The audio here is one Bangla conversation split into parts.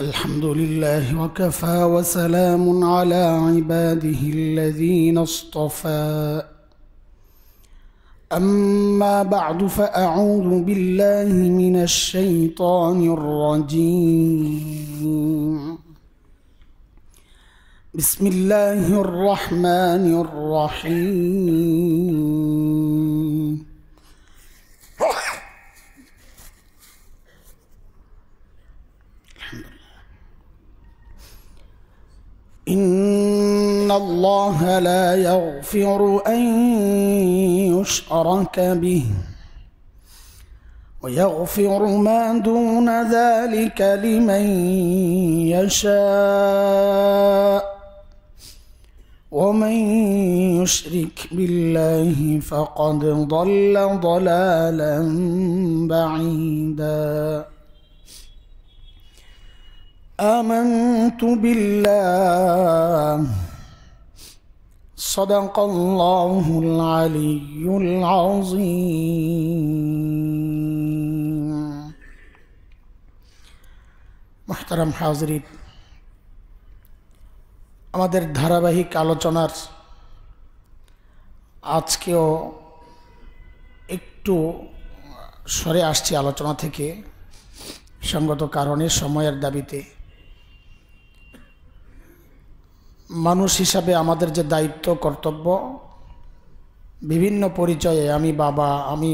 الحمد لله وكفى وسلام على عباده الذين اصطفى أما بعد فأعوذ بالله من الشيطان الرجيم بسم الله الرحمن الرحيم إن الله لا يغفر أن يشرك به ويغفر ما دون ذلك لمن يشاء ومن يشرك بالله فقد ضل ضلالا بعيدا آمنت بالله صدق الله العلي العظيم محترم حاضرين আমাদের ধারাবাহিক আলোচনার আজকেও একটু সরে আসছি আলোচনা থেকে সঙ্গত কারণে সময়ের দাবিতে। মানুষ হিসাবে আমাদের যে দায়িত্ব কর্তব্য, বিভিন্ন পরিচয়ে আমি বাবা, আমি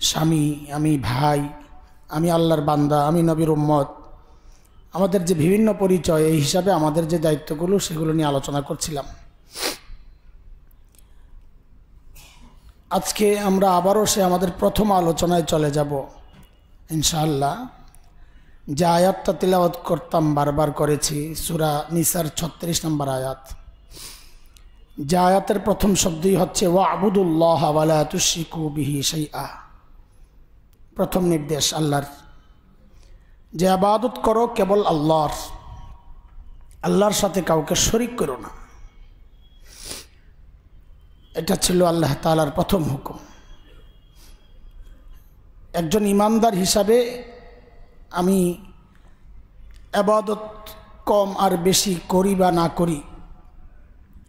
স্বামী, আমি ভাই, আমি আল্লাহর বান্দা, আমি নবীর উম্মত, আমাদের যে বিভিন্ন পরিচয়, এই হিসাবে আমাদের যে দায়িত্বগুলো সেগুলো নিয়ে আলোচনা করছিলাম। আজকে আমরা আবারও আমাদের প্রথম আলোচনায় চলে যাব ইনশাআল্লাহ। যে আয়াতটা তিলাওয়াত করতাম, বারবার করেছি, সূরা নিসার 36 নম্বর আয়াত। যে আয়াতের প্রথম শব্দই হচ্ছে ওয়া'বুদুল্লাহ ওয়া লা তুশরিকু বিহি শাইআ। প্রথম নির্দেশ আল্লাহর, যে ইবাদত করো কেবল আল্লাহর, আল্লাহর সাথে কাউকে শরীক করো না। এটা ছিল আল্লাহ তাআলার প্রথম হুকুম। একজন ইমানদার হিসাবে আমি ইবাদত কম আর বেশি করি বা না করি,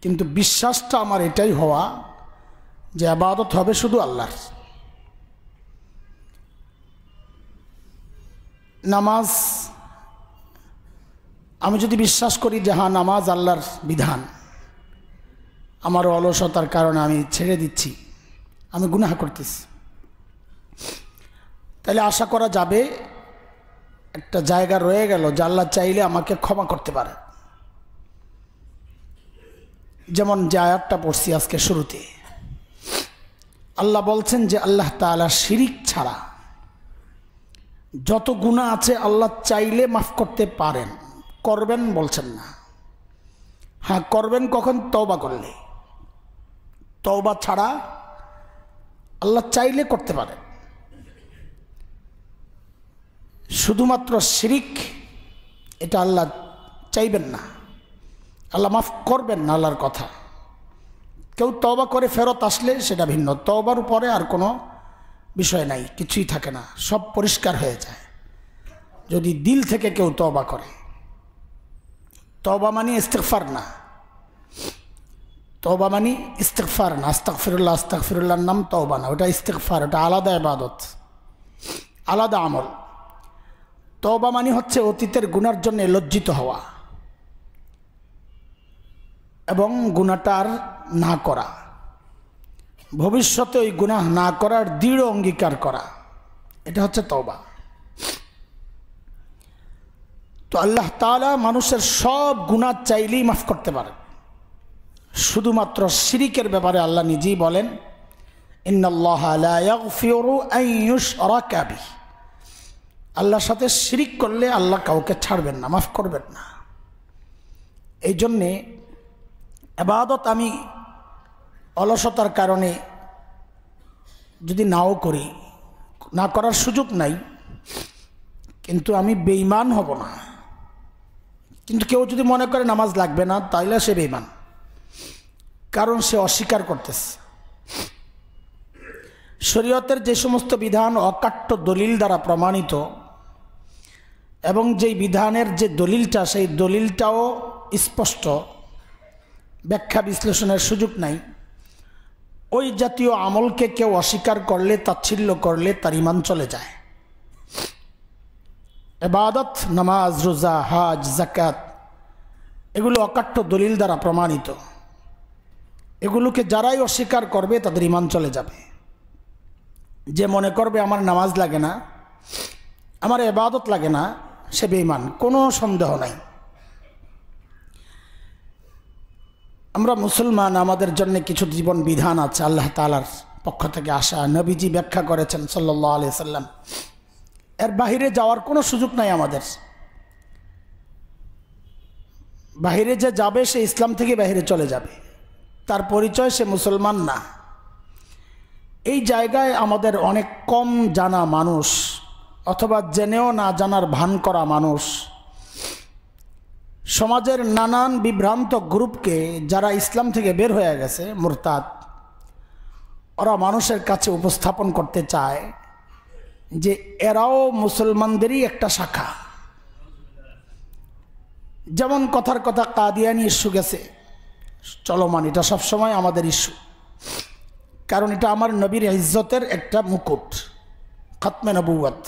কিন্তু বিশ্বাসটা আমার এটাই হওয়া যে ইবাদত হবে শুধু আল্লাহর। নামাজ, আমি যদি বিশ্বাস করি যে হ্যাঁ নামাজ আল্লাহর বিধান, আমার অলসতার কারণে আমি ছেড়ে দিচ্ছি, আমি গুনাহ করতেছি, তাহলে আশা করা যাবে একটা জায়গা রয়ে গেল যে আল্লাহ চাইলে আমাকে ক্ষমা করতে পারে। যেমন যে আয়াতটা পড়ছি আজকে শুরুতে, আল্লাহ বলছেন যে আল্লাহ তাআলা শিরিক ছাড়া যত গুনাহ আছে আল্লাহ চাইলে মাফ করতে পারেন, করবেন বলছেন না। হ্যাঁ করবেন কখন? তওবা করলে। তওবা ছাড়া আল্লাহ চাইলে করতে পারেন। শুধুমাত্র শিরিক, এটা আল্লাহ চাইবেন না, আল্লাহ মাফ করবেন না আল্লাহর কথা। কেউ তওবা করে ফেরত আসলে সেটা ভিন্ন, তওবার উপরে আর কোনো বিষয় নাই, কিছুই থাকে না, সব পরিষ্কার হয়ে যায় যদি দিল থেকে কেউ তওবা করে। তওবা মানে ইস্তিগফার না, তওবা মানে ইস্তিগফার না। আস্তাগফিরুল্লাহ, আস্তাগফিরুল্লাহর নাম তওবা না, ওটা ইস্তিগফার, ওটা আলাদা ইবাদত, আলাদা আমল। তওবা মানে হচ্ছে অতীতের গুনার জন্য লজ্জিত হওয়া এবং গুনাহটার না করা, ভবিষ্যতে ওই গুনাহ না করার দৃঢ় অঙ্গীকার করা, এটা হচ্ছে তওবা। তো আল্লাহ তাআলা মানুষের সব গুনাহ চাইলেই মাফ করতে পারেন। শুধুমাত্র শিরিকের ব্যাপারে আল্লাহ নিজেই বলেন ইন্নাল্লাহা লা ইয়াগফিরু আন ইউশরাকা বিহি। আল্লাহর সাথে শিরিক করলে আল্লাহ কাউকে ছাড়বেন না, মাফ করবেন না। এই জন্যে ইবাদত আমি অলসতার কারণে যদি নাও করি, না করার সুযোগ নাই, কিন্তু আমি বেঈমান হব না। কিন্তু কেউ যদি মনে করে নামাজ লাগবে না, তাইলে সে বেঈমান, কারণ সে অস্বীকার করতেছে। শরীয়তের যে সমস্ত বিধান অকাট্য দলিল দ্বারা প্রমাণিত এবং যেই বিধানের যে দলিলটা, সেই দলিলটাও স্পষ্ট, ব্যাখ্যা বিশ্লেষণের সুযোগ নাই, ওই জাতীয় আমলকে কেউ অস্বীকার করলে, তাচ্ছিল্য করলে তার ঈমান চলে যায়। ইবাদত, নামাজ, রোজা, হজ, যাকাত এগুলো অকাট্য দলিল দ্বারা প্রমাণিত। এগুলোকে যারাই অস্বীকার করবে তাদের ঈমান চলে যাবে। যে মনে করবে আমার নামাজ লাগে না, আমার ইবাদত লাগে না, সে বেঈমান, কোনো সন্দেহ নাই। আমরা মুসলমান, আমাদের জন্য কিছু জীবন বিধান আছে আল্লাহ তাআলার পক্ষ থেকে আসা, নবীজি ব্যাখ্যা করেছেন সাল্লাল্লাহু আলাইহি সাল্লাম। এর বাহিরে যাওয়ার কোনো সুযোগ নাই আমাদের। বাহিরে যে যাবে সে ইসলাম থেকে বাহিরে চলে যাবে, তার পরিচয় সে মুসলমান না। এই জায়গায় আমাদের অনেক কম জানা মানুষ, অথবা জেনেও না জানার ভান করা মানুষ, সমাজের নানান বিভ্রান্ত গ্রুপকে, যারা ইসলাম থেকে বের হয়ে গেছে মুরতাদ, ওরা মানুষের কাছে উপস্থাপন করতে চায় যে এরাও মুসলমানদেরই একটা শাখা। যেমন কথার কথা কাদিয়ানি ইস্যু গেছে চলমান, এটা সবসময় আমাদের ইস্যু, কারণ এটা আমার নবীর ইজ্জতের একটা মুকুট, খতমে নবুয়ত,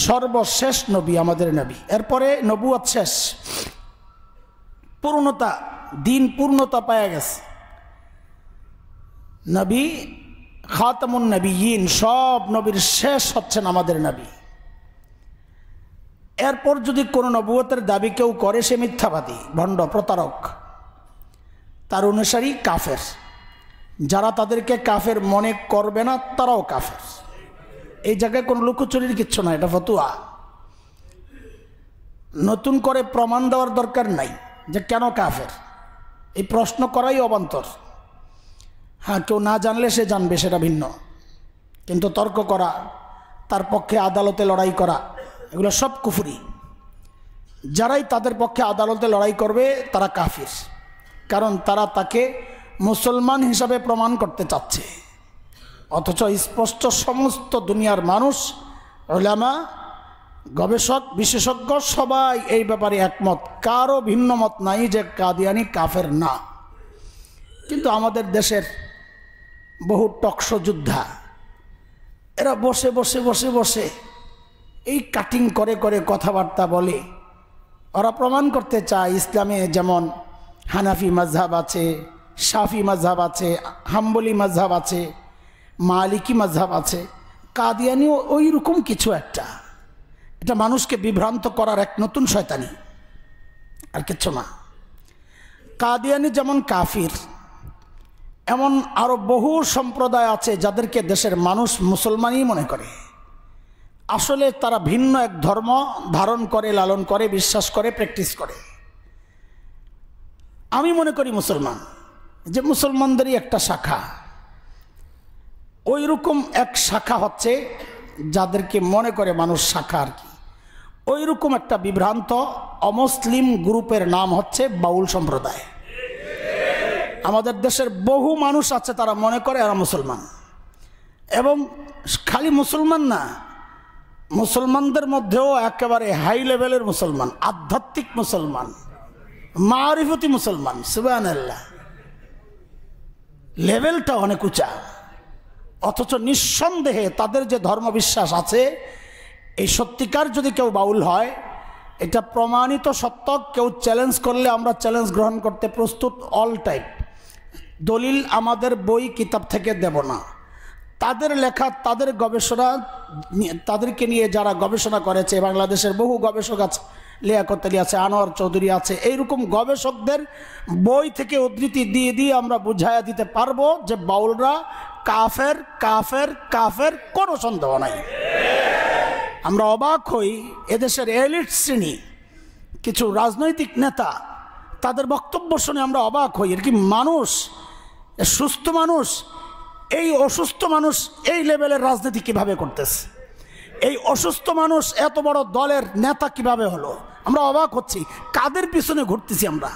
সর্বশেষ নবী আমাদের নবী। এরপরে নবুয়ত শেষ, পূর্ণতা, দিন পূর্ণতা পাওয়া গেছে। নবী খাতামুন নবিয়্যিন, সব নবীর শেষ হচ্ছেন আমাদের নবী। এরপর যদি কোনো নবুয়তের দাবি কেউ করে, সে মিথ্যাবাদী, ভণ্ড, প্রতারক, তার অনুসারী কাফের। যারা তাদেরকে কাফের মনে করবে না তারাও কাফের। এই জায়গায় কোনো লুকোচুরির কিচ্ছু না, এটা ফতুয়া। নতুন করে প্রমাণ দেওয়ার দরকার নাই যে কেন কাফের, এই প্রশ্ন করাই অবান্তর। হ্যাঁ, কেউ না জানলে সে জানবে, সেটা ভিন্ন, কিন্তু তর্ক করা, তার পক্ষে আদালতে লড়াই করা, এগুলো সব কুফরি। যারাই তাদের পক্ষে আদালতে লড়াই করবে তারা কাফির, কারণ তারা তাকে মুসলমান হিসাবে প্রমাণ করতে চাচ্ছে। অথচ স্পষ্ট সমস্ত দুনিয়ার মানুষ, উলামা, গবেষক, বিশেষজ্ঞ সবাই এই ব্যাপারে একমত, কারো ভিন্ন মত নাই যে কাদিয়ানি কাফের না। কিন্তু আমাদের দেশের বহু টকশো যোদ্ধা, এরা বসে বসে বসে বসে এই কাটিং করে করে কথাবার্তা বলে। ওরা প্রমাণ করতে চায় ইসলামে যেমন হানাফি মাযহাব আছে, শাফি মাযহাব আছে, হাম্বলি মাযহাব আছে, মালিকি মাযহাব আছে, কাদিয়ানিও ওই রকম কিছু একটা। এটা মানুষকে বিভ্রান্ত করার এক নতুন শয়তানি, আর কিচ্ছু না। কাদিয়ানি যেমন কাফির, এমন আরো বহু সম্প্রদায় আছে যাদেরকে দেশের মানুষ মুসলমানই মনে করে। আসলে তারা ভিন্ন এক ধর্ম ধারণ করে, লালন করে, বিশ্বাস করে, প্র্যাকটিস করে। আমি মনে করি মুসলমান, যে মুসলমানদেরই একটা শাখা। ওই রকম এক শাখা হচ্ছে যাদেরকে মনে করে মানুষ শাখা আর কি। ওই রকম একটা বিভ্রান্ত অমুসলিম গ্রুপের নাম হচ্ছে বাউল সম্প্রদায়। আমাদের দেশের বহু মানুষ আছে, তারা মনে করে এরা মুসলমান। এবং খালি মুসলমান না, মুসলমানদের মধ্যেও একেবারে হাই লেভেলের মুসলমান, আধ্যাত্মিক মুসলমান, মারিফতি মুসলমান। সুবহানাল্লাহ, লেভেলটা অনেক উঁচা। অথচ নিঃসন্দেহে তাদের যে ধর্মবিশ্বাস আছে, এই সত্যিকার যদি কেউ বাউল হয়, এটা প্রমাণিত সত্য। কেউ চ্যালেঞ্জ করলে আমরা চ্যালেঞ্জ গ্রহণ করতে প্রস্তুত অল টাইম। দলিল আমাদের বই কিতাব থেকে দেব না, তাদের লেখা, তাদের গবেষণা, তাদেরকে নিয়ে যারা গবেষণা করেছে, বাংলাদেশের বহু গবেষক আছে, লিয়াকত আলী আছে, আনোয়ার চৌধুরী আছে, এইরকম গবেষকদের বই থেকে উদ্ধৃতি দিয়ে দিয়ে আমরা বুঝাইয়া দিতে পারবো যে বাউলরা কাফের, কাফের, কাফের, কোনো সন্দেহ নাই। আমরা অবাক হই, এদেশের এলিট শ্রেণী, কিছু রাজনৈতিক নেতা, তাদের বক্তব্য শুনে আমরা অবাক হই। এর কি মানুষ, সুস্থ মানুষ, এই অসুস্থ মানুষ এই লেভেলের রাজনীতি কিভাবে করতেছে? এই অসুস্থ মানুষ এত বড় দলের নেতা কিভাবে হলো? আমরা অবাক হচ্ছি, কাদের পিছনে ঘুরতেছি আমরা?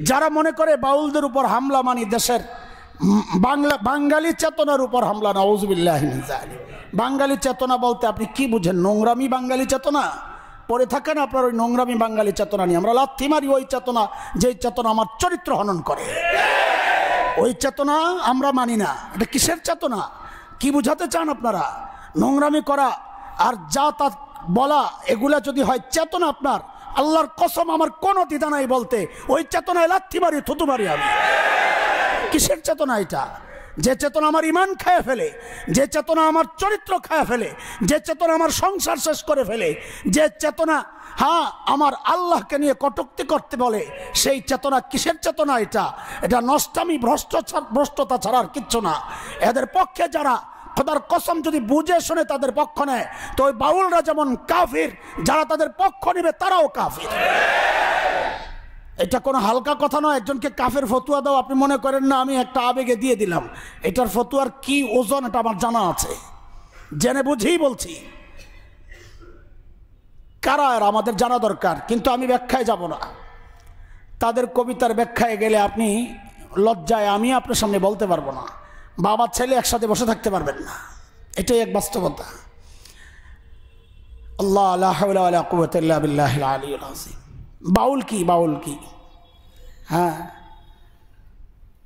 যারা মনে করে বাউলদের উপর হামলা মানি দেশের বাঙালি চেতনার উপর হামলা, নাউযুবিল্লাহি মিন যালিক। বাঙালি চেতনা বলতে আপনি কি বুঝেন? নোংরামি বাঙালি চেতনা? পরে থাকেন আপনার ওই নোংরামি বাঙালি চেতনা নিয়ে। আমরা লাথি মারি ওই চেতনা, যেই চেতনা আমার চরিত্র হনন করে, ওই চেতনা আমরা মানি না। এটা কিসের চেতনা? কি বুঝাতে চান আপনারা? নোংরামি করা আর যা তা বলা, এগুলা যদি হয় চেতনা আপনার, আল্লাহর কসম আমার কোনো দ্বিধা নাই বলতে, ওই চেতনায় লাথি মারি, থুতু মারি আমি। কিসের চেতনা এটা? যে চেতনা আমার ইমান খায় ফেলে, যে চেতনা আমার চরিত্র খায় ফেলে, যে চেতনা আমার সংসার শেষ করে ফেলে, যে চেতনা আমার আল্লাহকে নিয়ে কটূক্তি করতে বলে, সেই চেতনা কিসের চেতনা এটা? এটা নষ্টামি, ভ্রষ্টতা ছাড়া আর কিচ্ছু না। এদের পক্ষে যারা খোদার কসম যদি বুঝে শুনে তাদের পক্ষ নেয়, তো ওই বাউলরা যেমন কাফির, যারা তাদের পক্ষ নেবে তারাও কাফির। এটা কোনো হালকা কথা নয়। একজনকে কাফের ফতুয়া দাও, আপনি মনে করেন না আমি একটা আবেগে দিয়ে দিলাম। এটার ফতুয়ার কি ওজন এটা আমার জানা আছে, জেনে বুঝেই বলছি। কারা আর আমাদের জানা দরকার, কিন্তু আমি ব্যাখ্যায় যাব না। তাদের কবিতার ব্যাখ্যায় গেলে আপনি লজ্জায় আমি আপনার সামনে বলতে পারবো না। বাবা ছেলে একসাথে বসে থাকতে পারবেন না, এটাই এক বাস্তবতা। আল্লাহ লা হাওলা ওয়ালা কুওয়াতা ইল্লা বিল্লাহিল আলিয়্যিল আযীম। বাউল কি? বাউল কি? হ্যাঁ,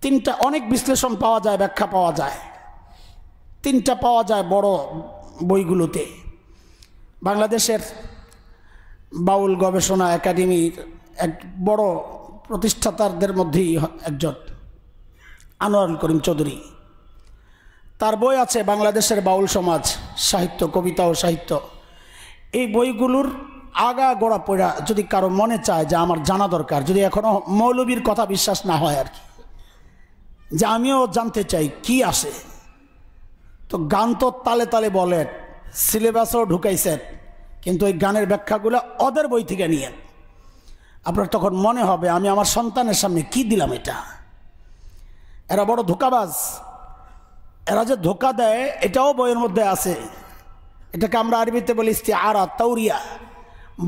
তিনটা অনেক বিশ্লেষণ পাওয়া যায়, ব্যাখ্যা পাওয়া যায়। তিনটা পাওয়া যায় বড় বইগুলোতে। বাংলাদেশের বাউল গবেষণা একাডেমির এক বড় প্রতিষ্ঠাতাদের মধ্যেই একজন আনোয়ারুল করিম চৌধুরী। তার বই আছে বাংলাদেশের বাউল সমাজ, সাহিত্য, কবিতা ও সাহিত্য। এই বইগুলোর আগা গোড়া পড়া যদি কারো মনে চায় যে আমার জানা দরকার, যদি এখনো মৌলবীর কথা বিশ্বাস না হয় আর কি, যে আমিও জানতে চাই কি আসে, তো গান তো তালে তালে বলেন, সিলেবাসও ঢুকাইছেন, কিন্তু ওই গানের ব্যাখ্যাগুলো ওদের বই থেকে নিয়ে আপনার তখন মনে হবে আমি আমার সন্তানের সামনে কি দিলাম এটা। এরা বড় ধোঁকাবাজ। এরা যে ধোঁকা দেয় এটাও বইয়ের মধ্যে আছে। এটাকে আমরা আরবিতে বলি ইস্তিআরা, তাওরিয়া।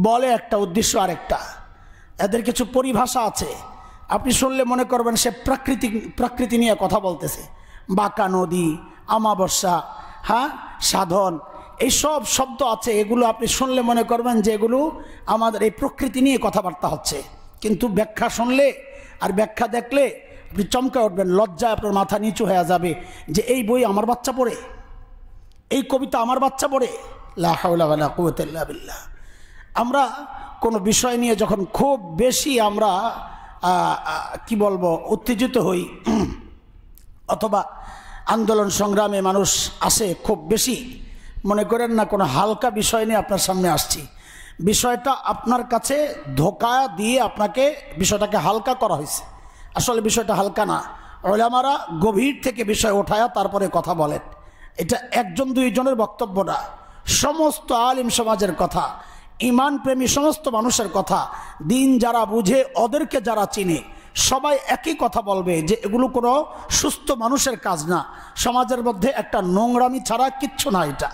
বলে একটা, উদ্দেশ্য আরেকটা। এদের কিছু পরিভাষা আছে, আপনি শুনলে মনে করবেন সে প্রকৃতি নিয়ে কথা বলতেছে। বাঁকা নদী, আমাবস্যা, সাধন, এইসব শব্দ আছে, এগুলো আপনি শুনলে মনে করবেন যে এগুলো আমাদের এই প্রকৃতি নিয়ে কথাবার্তা হচ্ছে। কিন্তু ব্যাখ্যা শুনলে আর ব্যাখ্যা দেখলে আপনি চমকে উঠবেন, লজ্জায় আপনার মাথা নিচু হয়ে যাবে যে এই বই আমার বাচ্চা পড়ে, এই কবিতা আমার বাচ্চা পড়ে। লা হাওলা ওয়ালা কুওয়াতা ইল্লা বিল্লাহ। আমরা কোনো বিষয় নিয়ে যখন খুব বেশি আমরা কি বলবো উত্তেজিত হই, অথবা আন্দোলন সংগ্রামে মানুষ আসে খুব বেশি, মনে করেন না কোনো হালকা বিষয় নিয়ে আপনার সামনে আসছি, বিষয়টা আপনার কাছে ধোঁকা দিয়ে আপনাকে বিষয়টাকে হালকা করা হয়েছে। আসলে বিষয়টা হালকা না। উলামারা গভীর থেকে বিষয় ওঠায়া তারপরে কথা বলেন। এটা একজন দুইজনের বক্তব্য না, সমস্ত আলিম সমাজের কথা, ইমান প্রেমী সমস্ত মানুষের কথা, দিন যারা বুঝে ওদেরকে যারা চিনে সবাই একই কথা বলবে যে এগুলো কোনো সুস্থ মানুষের কাজ না, সমাজের মধ্যে একটা নোংরামি ছাড়া কিচ্ছু না এটা।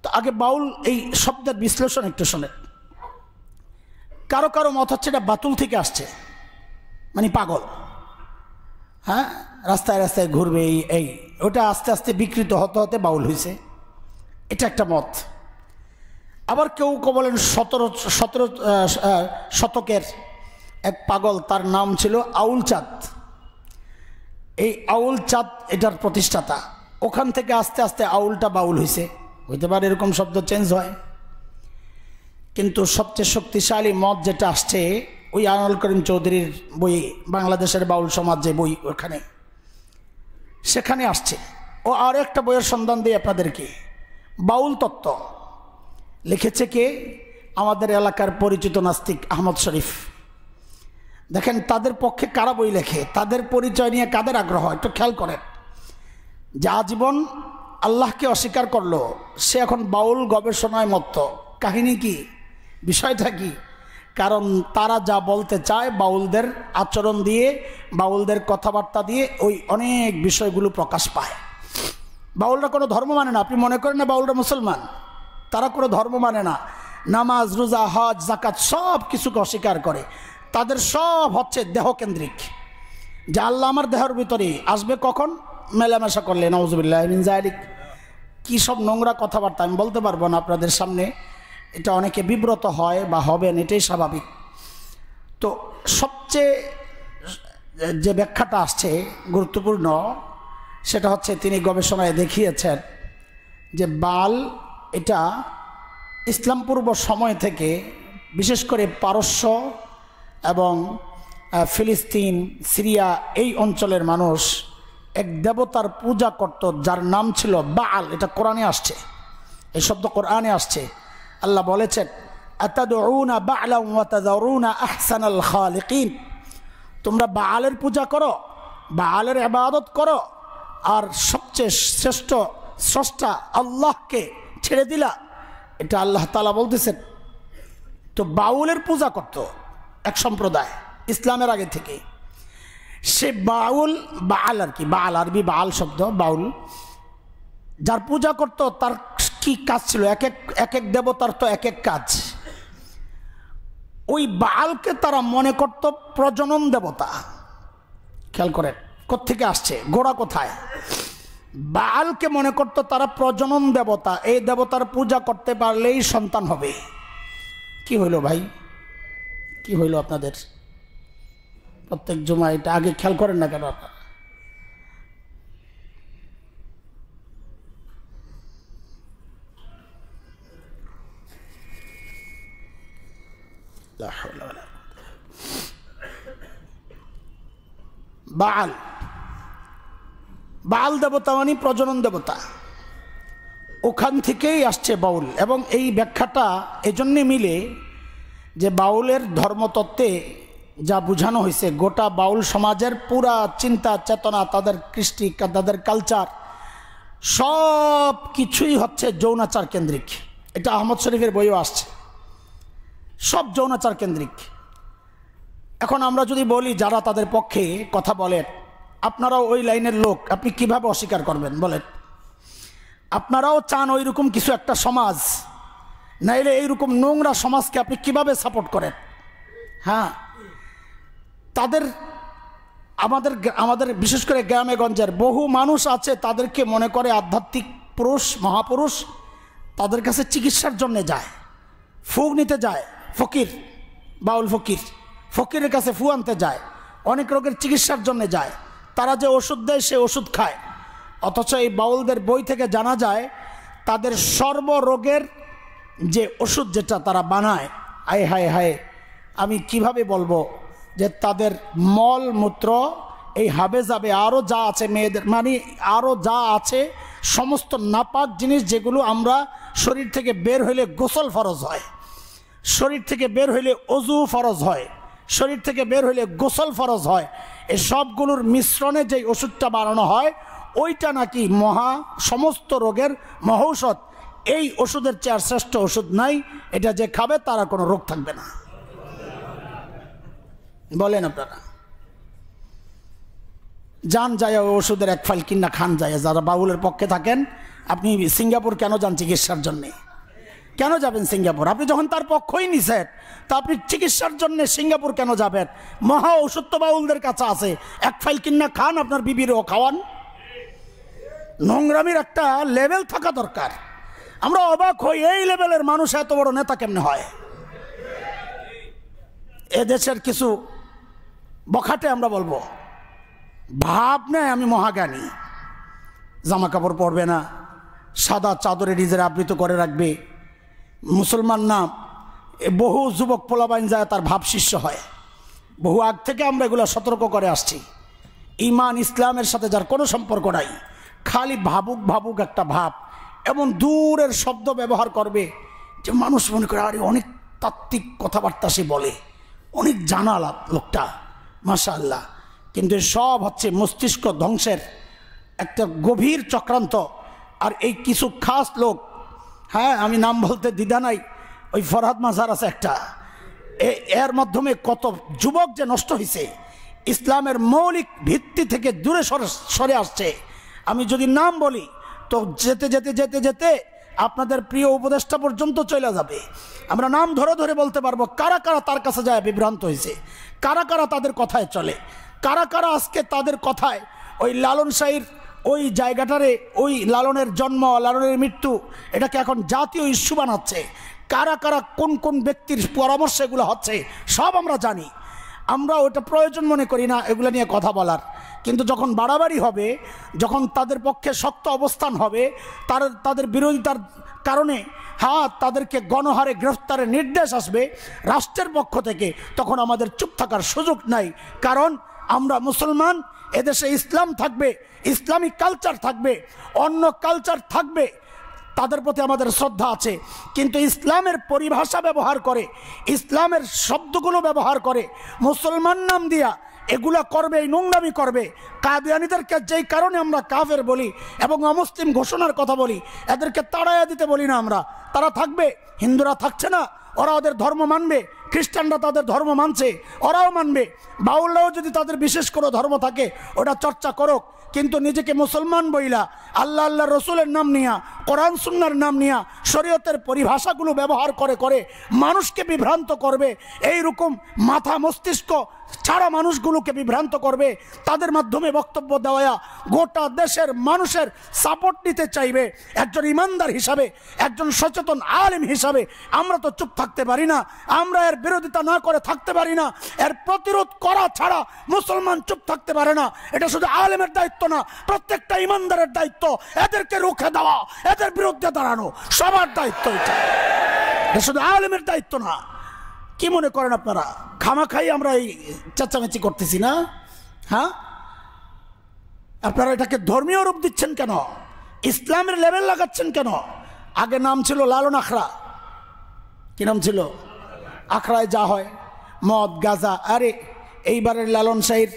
তো আগে বাউল এই শব্দের বিশ্লেষণ একটু শোনেন। কারো কারো মত হচ্ছে এটা বাতুল থেকে আসছে, মানে পাগল, রাস্তায় রাস্তায় ঘুরবে, এই ওটা আস্তে আস্তে বিকৃত হতে হতে বাউল হয়েছে, এটা একটা মত। আবার কেউ বলেন 17 শতকের এক পাগল, তার নাম ছিল আউল চাঁদ। এই আউল চাঁদ এটার প্রতিষ্ঠাতা। ওখান থেকে আস্তে আস্তে আউলটা বাউল হয়েছে, হইতে পারে এরকম শব্দ চেঞ্জ হয়। কিন্তু সবচেয়ে শক্তিশালী মত যেটা আসছে ওই আনোয়ারুল করিম চৌধুরীর বই, বাংলাদেশের বাউল সমাজ যে বই, সেখানে আসছে। ও আর একটা বইয়ের সন্ধান দিয়ে আপনাদেরকে, বাউল তত্ত্ব লিখেছে কে? আমাদের এলাকার পরিচিত নাস্তিক আহমদ শরীফ। দেখেন তাদের পক্ষে কারা বই লেখে, তাদের পরিচয় নিয়ে কাদের আগ্রহ, একটু খেয়াল করেন। যে আজীবন আল্লাহকে অস্বীকার করলো, সে এখন বাউল গবেষণায় মত্ত। কাহিনী কি, বিষয়টা কি? কারণ তারা যা বলতে চায় বাউলদের আচরণ দিয়ে, বাউলদের কথাবার্তা দিয়ে ওই অনেক বিষয়গুলো প্রকাশ পায়। বাউলরা কোনো ধর্ম মানে না, আপনি মনে করেন না বাউলরা মুসলমান, তারা কোনো ধর্ম মানে না। নামাজ, রোজা, হজ, যাকাত সব কিছুকে অস্বীকার করে। তাদের সব হচ্ছে দেহকেন্দ্রিক। যে আল্লাহ আমার দেহের ভিতরে আসবে কখন? মেলামেশা করলে। নাউজুবিল্লাহ মিন যালিক। কী সব নোংরা কথাবার্তা আমি বলতে পারবো না আপনাদের সামনে, এটা অনেকে বিব্রত হয় বা হবেন, এটাই স্বাভাবিক। তো সবচেয়ে যে ব্যাখ্যাটা আসছে গুরুত্বপূর্ণ, সেটা হচ্ছে তিনি গবেষণায় দেখিয়েছেন যে বাল এটা ইসলাম পূর্ব সময় থেকে, বিশেষ করে পারস্য এবং ফিলিস্তিন, সিরিয়া এই অঞ্চলের মানুষ এক দেবতার পূজা করত যার নাম ছিল বাল। এটা কোরআনে আসছে, এই শব্দ কোরআনে আসছে। আল্লাহ বলেছেন আতাদউনা বা'লান ওয়া তাযারুনা আহসানাল খালিকিন, তোমরা বালের পূজা করো, বালের ইবাদত করো, আর সবচেয়ে শ্রেষ্ঠ স্রষ্টা আল্লাহকে ছেড়ে দিলা। এটা আল্লাহ তাআলা বলতেছেন। তো বাউলের পূজা করত এক সম্প্রদায় ইসলামের আগে থেকে। সে বাউল, বাল আর কি, বাল আরবি বাল শব্দ, বাউল, যার পূজা করত তার কি কাজ ছিল? এক এক দেবতার তো এক এক কাজ। ওই বালকে তারা মনে করত প্রজনন দেবতা। খেয়াল করেন কোত্থেকে আসছে, গোড়া কোথায়? বালকে মনে করত তারা প্রজনন দেবতা, এই দেবতার পূজা করতে পারলেই সন্তান হবে। কি হইল ভাই, কি হইল আপনাদের? প্রত্যেক জুমা এটা আগে খেয়াল করেন না কেন আপনারা? বাল, বাল দেবতা মানে প্রজনন দেবতা, ওখান থেকেই আসছে বাউল। এবং এই ব্যাখ্যাটা এজন্যে মিলে যে বাউলের ধর্মতত্ত্বে যা বোঝানো হয়েছে, গোটা বাউল সমাজের পুরা চিন্তা চেতনা, তাদের কৃষ্টি, তাদের কালচার, সব কিছুই হচ্ছে যৌনাচার কেন্দ্রিক। এটা আহমদ শরীফের বইও আসছে, সব যৌনাচার কেন্দ্রিক। এখন আমরা যদি বলি, যারা তাদের পক্ষে কথা বলেন, আপনারাও ওই লাইনের লোক, আপনি কিভাবে অস্বীকার করবেন বলেন? আপনারাও চান ওই রকম কিছু একটা সমাজ, নাইলে এইরকম নোংরা সমাজকে আপনি কিভাবে সাপোর্ট করেন? হ্যাঁ, তাদের আমাদের বিশেষ করে গ্রামে গঞ্জের বহু মানুষ আছে, তাদেরকে মনে করে আধ্যাত্মিক পুরুষ, মহাপুরুষ। তাদের কাছে চিকিৎসার জন্য যায়, ফুক নিতে যায়, ফকির, বাউল ফকির, ফকিরের কাছে ফু আনতে যায়, অনেক রোগের চিকিৎসার জন্য যায়। তারা যে ওষুধ দেয় সে ওষুধ খায়। অথচ এই বাউলদের বই থেকে জানা যায় তাদের সর্বরোগের যে ওষুধ যেটা তারা বানায়, আয় হায় হায়, আমি কিভাবে বলবো যে তাদের মল মূত্র, এই হাবে যাবে, আরও যা আছে মেয়েদের, মানে আরও যা আছে সমস্ত নাপাক জিনিস, যেগুলো আমরা শরীর থেকে বের হইলে গোসল ফরজ হয়, শরীর থেকে বের হইলে অজু ফরজ হয়, শরীর থেকে বের হইলে গোসল ফরজ হয়, এই সবগুলোর মিশ্রণে যে ওষুধটা বানানো হয়, ওইটা নাকি সমস্ত রোগের মহৌষধ। এই ওষুধের চেয়ে শ্রেষ্ঠ ওষুধ নাই, এটা যে খাবে তারা কোনো রোগ থাকবে না। বলেন আপনারা, যান যায় ওই ওষুধের এক ফাইল কিনা খান যায়। যারা বাউলের পক্ষে থাকেন, আপনি সিঙ্গাপুর কেন যান চিকিৎসার জন্যে? কেন যাবেন সিঙ্গাপুর? আপনি যখন তার পক্ষই নিছেন, তা আপনি চিকিৎসার জন্য সিঙ্গাপুর কেন যাবেন? মহা ওষুধ তো বাউলদের কাছে আছে, এক ফাইল কিনা খান, আপনার বিবিরও খাওয়ান। নোংরামির একটা লেভেল থাকা দরকার। আমরা অবাক হই, এই লেভেলের মানুষ এত বড় নেতা কেমনে হয়? এদেশের কিছু বখাটে আমরা বলবো, ভাব নেয় আমি মহাজ্ঞানী, জামা কাপড় পরবে না, সাদা চাদরে নিজের আবৃত করে রাখবে, মুসলমান না। বহু যুবক পোলাবাইন যায়, তার ভাব শিষ্য হয়। বহু আগ থেকে আমরা এগুলো সতর্ক করে আসছি। ইমান ইসলামের সাথে যার কোনো সম্পর্ক নাই, খালি ভাবুক ভাবুক একটা ভাব, এমন দূরের শব্দ ব্যবহার করবে যে মানুষ মনে করে আরে অনেক তাত্ত্বিক কথাবার্তা সে বলে, অনেক জানালা লোকটা, মাশাআল্লাহ। কিন্তু সব হচ্ছে মস্তিষ্ক ধ্বংসের একটা গভীর চক্রান্ত। আর এই কিছু খাস লোক, হ্যাঁ আমি নাম বলতে দ্বিধা নাই, ওই ফরহাদ মাজার আছে একটা, এর মাধ্যমে কত যুবক যে নষ্ট হয়েছে, ইসলামের মৌলিক ভিত্তি থেকে দূরে সরে আসছে। আমি যদি নাম বলি তো যেতে যেতে যেতে যেতে আপনাদের প্রিয় উপদেষ্টা পর্যন্ত চলে যাবে। আমরা নাম ধরে ধরে বলতে পারবো কারা কারা তার কাছে যায় বিভ্রান্ত হয়েছে, কারা কারা তাদের কথায় চলে। কারা কারা আজকে তাদের কথায় ওই লালন শাহীর ওই জায়গাটারে, ওই লালনের জন্ম, লালনের মৃত্যু, এটাকে এখন জাতীয় ইস্যু বানাচ্ছে? কারা কারা কোন কোন ব্যক্তির পরামর্শে এগুলো হচ্ছে সব আমরা জানি। আমরা ওটা প্রয়োজন মনে করি না এগুলো নিয়ে কথা বলার, কিন্তু যখন বাড়াবাড়ি হবে, যখন তাদের পক্ষে শক্ত অবস্থান হবে, তাদের বিরোধিতার কারণে তাদেরকে গণহারে গ্রেফতারের নির্দেশ আসবে রাষ্ট্রের পক্ষ থেকে, তখন আমাদের চুপ থাকার সুযোগ নাই। কারণ আমরা মুসলমান, এদেশে ইসলাম থাকবে, ইসলামিক কালচার থাকবে, অন্য কালচার থাকবে, তাদের প্রতি আমাদের শ্রদ্ধা আছে। কিন্তু ইসলামের পরিভাষা ব্যবহার করে, ইসলামের শব্দগুলো ব্যবহার করে মুসলমান নাম দিয়া এগুলা করবে, এই নোংরামি করবে। কাদিয়ানীদেরকে যেই কারণে আমরা কাফের বলি এবং অমুসলিম ঘোষণার কথা বলি, এদেরকে তাড়াইয়া দিতে বলি না আমরা। তারা থাকবে, হিন্দুরা থাকছে না, ওরা ওদের ধর্ম মানবে, খ্রিস্টানরা তাদের ধর্ম মানছে, ওরাও মানবে, বাউলরাও যদি তাদের বিশেষ কোনো ধর্ম থাকে ওটা চর্চা করুক। কিন্তু নিজেকে মুসলমান বইলা আল্লাহ আল্লাহ রসুলের নাম নিয়া, কোরআন সুন্নাহর নাম নিয়া, শরীয়তের পরিভাষাগুলো ব্যবহার করে করে মানুষকে বিভ্রান্ত করবে, এই রকম মাথা মস্তিষ্ক ছাড়া মানুষগুলোকে বিভ্রান্ত করবে, তাদের মাধ্যমে বক্তব্য দেওয়া গোটা দেশের মানুষের সাপোর্ট নিতে চাইবে। একজন ইমানদার হিসাবে, একজন সচেতন আলেম হিসাবে আমরা তো চুপ থাকতে পারি না, আমরা এর বিরোধিতা না করে থাকতে পারি না। এর প্রতিরোধ করা ছাড়া মুসলমান চুপ থাকতে পারে না। এটা শুধু আলেমের দায়িত্ব না, প্রত্যেকটা ইমানদারের দায়িত্ব এদেরকে রুখে দেওয়া, এদের বিরুদ্ধে দাঁড়ানো সবার দায়িত্ব। এটা শুধু আলেমের দায়িত্ব না। কি মনে করেন আপনারা খামাখাই আমরা এই চেঁচামেচি করতেছি না? আপনারা এটাকে ধর্মীয় রূপ দিচ্ছেন কেন? ইসলামের লেভেল লাগাচ্ছেন কেন? আগে নাম ছিল লালন আখড়া। কি নাম ছিল? আখড়ায় যা হয় মদ গাঁজা। আরে এইবারের লালন শাহীর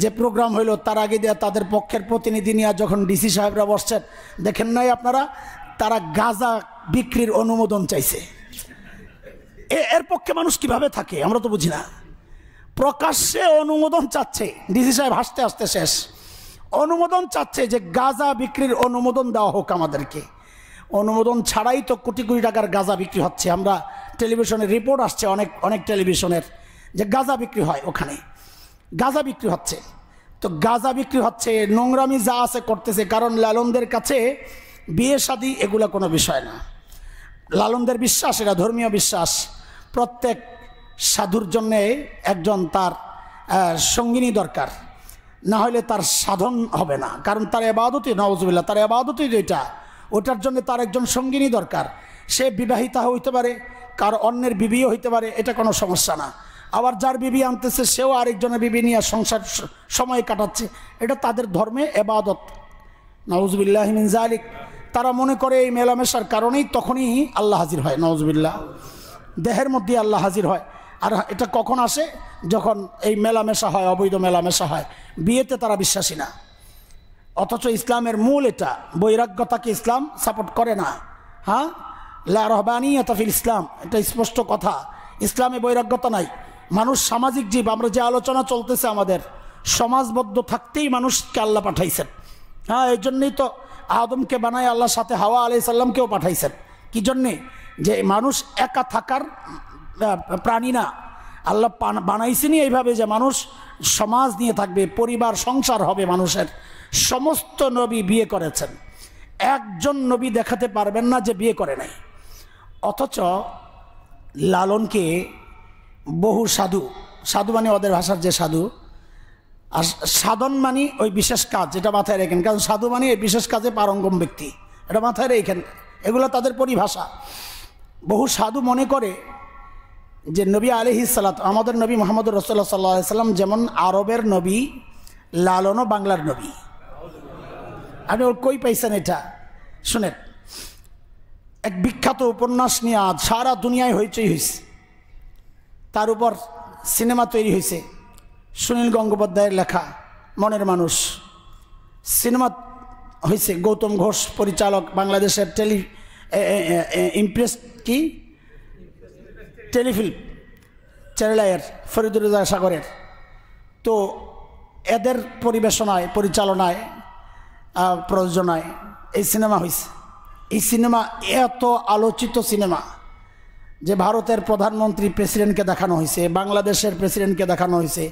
যে প্রোগ্রাম হইলো তার আগে দিয়ে তাদের পক্ষের প্রতিনিধি নিয়ে যখন ডিসি সাহেবরা বসছেন, দেখেন নাই আপনারা, তারা গাঁজা বিক্রির অনুমোদন চাইছে। এর পক্ষে মানুষ কিভাবে থাকে আমরা তো বুঝি না। প্রকাশ্যে অনুমোদন চাচ্ছে, ডিসি সাহেব হাসতে হাসতে শেষ। অনুমোদন চাচ্ছে যে গাঁজা বিক্রির অনুমোদন দেওয়া হোক আমাদেরকে। অনুমোদন ছাড়াই তো কোটি কোটি টাকার গাঁজা বিক্রি হচ্ছে। আমরা টেলিভিশনের রিপোর্ট আসছে অনেক অনেক টেলিভিশনের, যে গাঁজা বিক্রি হয়, ওখানে গাঁজা বিক্রি হচ্ছে। তো গাঁজা বিক্রি হচ্ছে, নোংরামি যা আছে করতেছে। কারণ লালনদের কাছে বিয়ে শাদী এগুলো কোনো বিষয় না। লালনদের বিশ্বাস, এটা ধর্মীয় বিশ্বাস, প্রত্যেক সাধুর জন্যে একজন তার সঙ্গিনী দরকার, না হলে তার সাধন হবে না। কারণ তার ইবাদতই, নাউজুবিল্লাহ, তার ইবাদতই যেটা, ওটার জন্য তার একজন সঙ্গিনী দরকার। সে বিবাহিতা হইতে পারে, কার অন্যের বিবিও হইতে পারে, এটা কোনো সমস্যা না। আবার যার বিবি আনতেছে সেও আরেকজনের বিবি নিয়ে সংসার সময় কাটাচ্ছে, এটা তাদের ধর্মে ইবাদত। নাউজুবিল্লাহি মিন যালিক। তারা মনে করে এই মেলামেশার কারণেই তখনই আল্লাহ হাজির হয়। নাউজুবিল্লাহ, দেহের মধ্যে আল্লাহ হাজির হয়। আর এটা কখন আসে? যখন এই মেলামেশা হয়, অবৈধ মেলামেশা হয়। বিয়েতে তারা বিশ্বাসী না, অথচ ইসলামের মূল এটা। বৈরাগ্যতাকে ইসলাম সাপোর্ট করে না। লা রহবানিয়াতা ফিল ইসলাম, এটা স্পষ্ট কথা। ইসলামে বৈরাগ্যতা নাই। মানুষ সামাজিক জীব। আমরা যে আলোচনা চলতেছে, আমাদের সমাজবদ্ধ থাকতেই মানুষকে আল্লাহ পাঠাইছেন। এই জন্যই তো আদমকে বানায় আল্লাহ সাথে হাওয়া আলাইহিস সালামকেও পাঠাইছেন। কি জন্যে? যে মানুষ একা থাকার প্রাণী না, আল্লাহ বানাইছেনই এইভাবে যে মানুষ সমাজ নিয়ে থাকবে, পরিবার সংসার হবে মানুষের। সমস্ত নবী বিয়ে করেছেন, একজন নবী দেখাতে পারবেন না যে বিয়ে করে নাই। অথচ লালনকে বহু সাধু, সাধু মানে ওদের ভাষার যে সাধু, আর সাধন মানে ওই বিশেষ কাজ, এটা মাথায় রেখেন। কারণ সাধু মানে এই বিশেষ কাজে পারঙ্গম ব্যক্তি, এটা মাথায় রেখেন। এগুলো তাদের পরিভাষা। বহু সাধু মনে করে যে নবী আলাইহিস সালাত, আমাদের নবী মুহাম্মদ রাসূলুল্লাহ সাল্লাল্লাহু আলাইহি সাল্লাম যেমন আরবের নবী, লালনও বাংলার নবী। আপনি ওর কই পাইছেন এটা? শুনেন, এক বিখ্যাত উপন্যাস নিয়ে আজ সারা দুনিয়ায় হইচই হয়েছে। তার উপর সিনেমা তৈরি হয়েছে, সুনীল গঙ্গোপাধ্যায়ের লেখা মনের মানুষ। সিনেমা হয়েছে, গৌতম ঘোষ পরিচালক, বাংলাদেশের ইমপ্রেস কি টেলিফিল্ম চেরালায়ের, ফরিদুর রেজা সাগরের। তো এদের পরিবেশনায়, পরিচালনায়, প্রযোজনায় এই সিনেমা হয়েছে। এই সিনেমা এত আলোচিত সিনেমা যে ভারতের প্রধানমন্ত্রী প্রেসিডেন্টকে দেখানো হয়েছে, বাংলাদেশের প্রেসিডেন্টকে দেখানো হয়েছে,